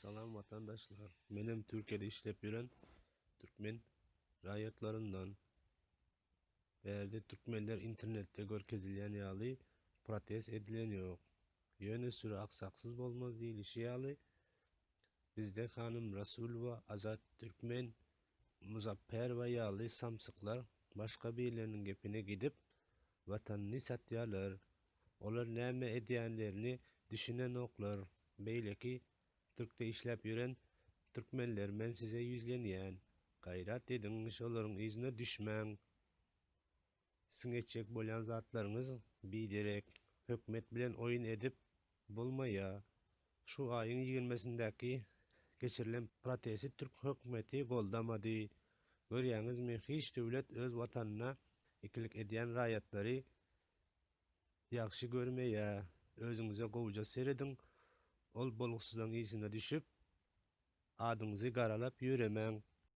Salam vatandaşlar. Benim Türkiye'de işlep yürən Türkmen rayetlarından ve Türkmenler internette görkezilyen yalı protest edilen yok. Yöne sürü aksaksız olmaz değil işi yalı. Bizde Hanım Rasul ve Azat Türkmen Muzaffer ve yalı samsıklar başka birilerinin gepine gidip vatanını satyalar. Olar näme ediyenlerini düşünen oklar. Beyleki Türk'te işlep yürən Türkmenler men size yüzlenýän. Gayrat edin, şolaryň izine düşmäň. Siň etjek bolýan zatlaryňyz biderek, hökmet bilen oýun edip bolmaýa. Şu aýyň 20-sindäki geçirilen protesti Türk hökmeti goldamady. Görýäňizmi, hiç döwlet öz watanyna ikilik edýän raýatlary ýagşy görmeýär. Özüňize gowuja seredin, ol boluksyzyň izine düşüp adyňyzy garalap ýöremäň.